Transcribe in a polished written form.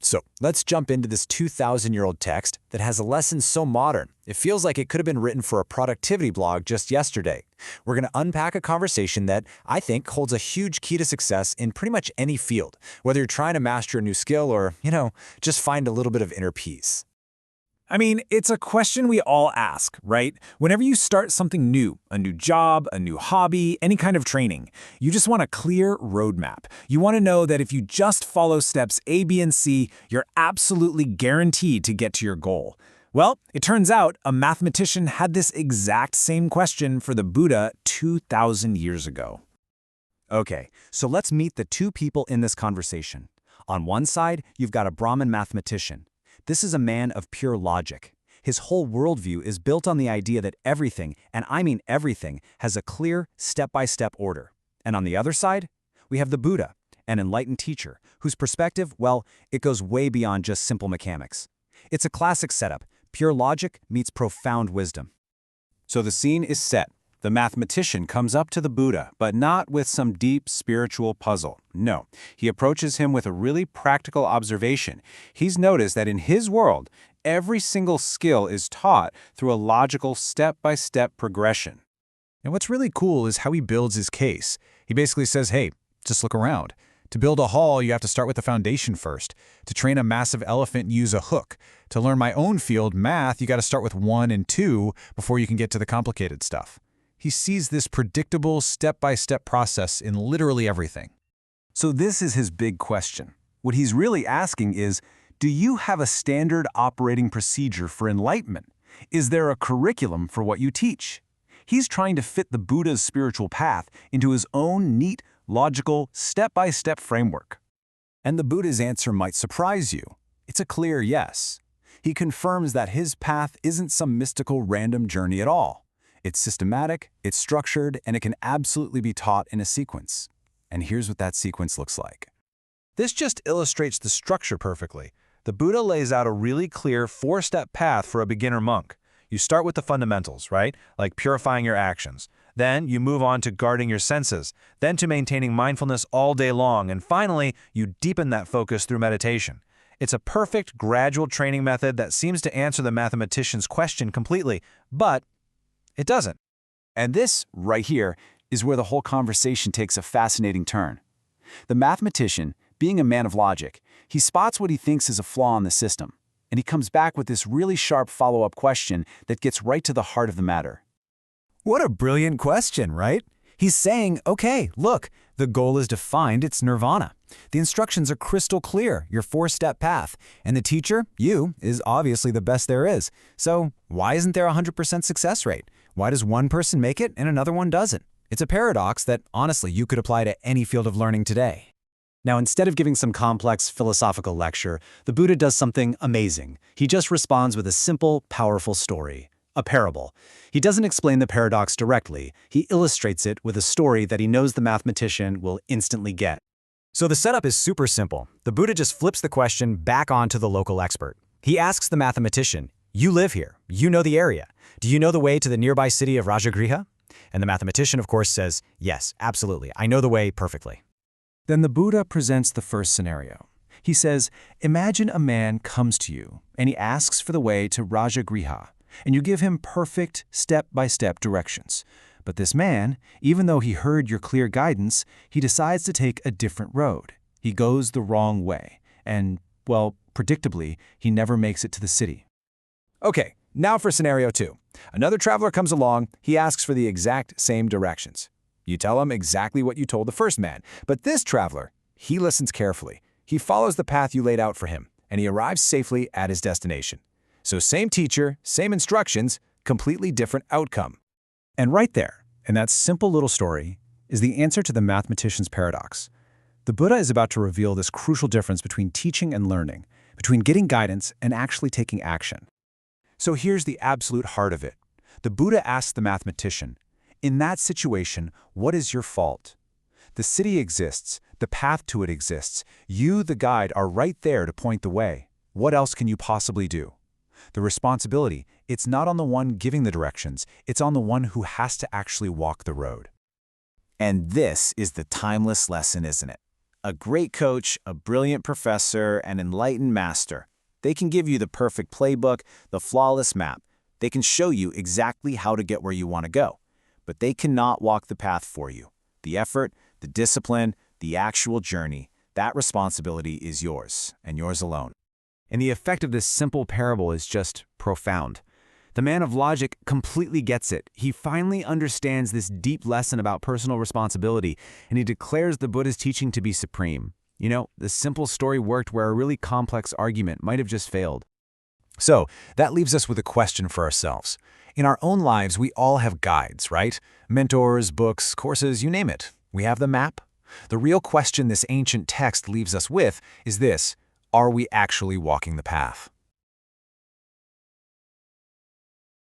So let's jump into this 2,000-year-old text that has a lesson so modern, it feels like it could have been written for a productivity blog just yesterday. We're going to unpack a conversation that I think holds a huge key to success in pretty much any field, whether you're trying to master a new skill or, just find a little bit of inner peace. I mean, it's a question we all ask, right? Whenever you start something new, a new job, a new hobby, any kind of training, you just want a clear roadmap. You want to know that if you just follow steps A, B, and C, you're absolutely guaranteed to get to your goal. Well, it turns out a mathematician had this exact same question for the Buddha 2,000 years ago. Okay, so let's meet the two people in this conversation. On one side, you've got a Brahmin mathematician. This is a man of pure logic. His whole worldview is built on the idea that everything, and I mean everything, has a clear, step-by-step order. And on the other side, we have the Buddha, an enlightened teacher, whose perspective, well, it goes way beyond just simple mechanics. It's a classic setup. Pure logic meets profound wisdom. So the scene is set. The mathematician comes up to the Buddha, but not with some deep spiritual puzzle. No, he approaches him with a really practical observation. He's noticed that in his world, every single skill is taught through a logical step-by-step progression. And what's really cool is how he builds his case. He basically says, hey, just look around. To build a hall, you have to start with the foundation first. To train a massive elephant, use a hook. To learn my own field, math, you got to start with 1 and 2 before you can get to the complicated stuff. He sees this predictable step-by-step process in literally everything. So this is his big question. What he's really asking is, do you have a standard operating procedure for enlightenment? Is there a curriculum for what you teach? He's trying to fit the Buddha's spiritual path into his own neat, logical, step-by-step framework. And the Buddha's answer might surprise you. It's a clear yes. He confirms that his path isn't some mystical random journey at all. It's systematic, it's structured, and it can absolutely be taught in a sequence. And here's what that sequence looks like. This just illustrates the structure perfectly. The Buddha lays out a really clear 4-step path for a beginner monk. You start with the fundamentals, right? Like purifying your actions. Then you move on to guarding your senses, then to maintaining mindfulness all day long, and finally, you deepen that focus through meditation. It's a perfect gradual training method that seems to answer the mathematician's question completely, but it doesn't. And this, right here, is where the whole conversation takes a fascinating turn. The mathematician, being a man of logic, he spots what he thinks is a flaw in the system, and he comes back with this really sharp follow-up question that gets right to the heart of the matter. What a brilliant question, right? He's saying, okay, look, the goal is defined, it's nirvana. The instructions are crystal clear, your 4-step path. And the teacher, you, is obviously the best there is. So why isn't there a 100% success rate? Why does one person make it and another one doesn't? It's a paradox that, honestly, you could apply to any field of learning today. Now, instead of giving some complex philosophical lecture, the Buddha does something amazing. He just responds with a simple, powerful story. A parable. He doesn't explain the paradox directly. He illustrates it with a story that he knows the mathematician will instantly get. So the setup is super simple. The Buddha just flips the question back onto the local expert. He asks the mathematician, you live here, you know the area. Do you know the way to the nearby city of Rajagriha? And the mathematician, of course, says, yes, absolutely, I know the way perfectly. Then the Buddha presents the first scenario. He says, imagine a man comes to you and he asks for the way to Rajagriha, and you give him perfect step-by-step directions. But this man, even though he heard your clear guidance, he decides to take a different road. He goes the wrong way, and, well, predictably, he never makes it to the city. Okay, now for scenario 2. Another traveler comes along, he asks for the exact same directions. You tell him exactly what you told the first man, but this traveler, he listens carefully. He follows the path you laid out for him, and he arrives safely at his destination. So same teacher, same instructions, completely different outcome. And right there, in that simple little story, is the answer to the mathematician's paradox. The Buddha is about to reveal this crucial difference between teaching and learning, between getting guidance and actually taking action. So here's the absolute heart of it. The Buddha asks the mathematician, in that situation, what is your fault? The city exists, the path to it exists. You, the guide, are right there to point the way. What else can you possibly do? The responsibility, it's not on the one giving the directions, it's on the one who has to actually walk the road. And this is the timeless lesson, isn't it? A great coach, a brilliant professor, an enlightened master. They can give you the perfect playbook, the flawless map. They can show you exactly how to get where you want to go. But they cannot walk the path for you. The effort, the discipline, the actual journey, that responsibility is yours, and yours alone. And the effect of this simple parable is just profound. The man of logic completely gets it. He finally understands this deep lesson about personal responsibility, and he declares the Buddha's teaching to be supreme. You know, the simple story worked where a really complex argument might have just failed. So, that leaves us with a question for ourselves. In our own lives, we all have guides, right? Mentors, books, courses, you name it. We have the map. The real question this ancient text leaves us with is this: are we actually walking the path?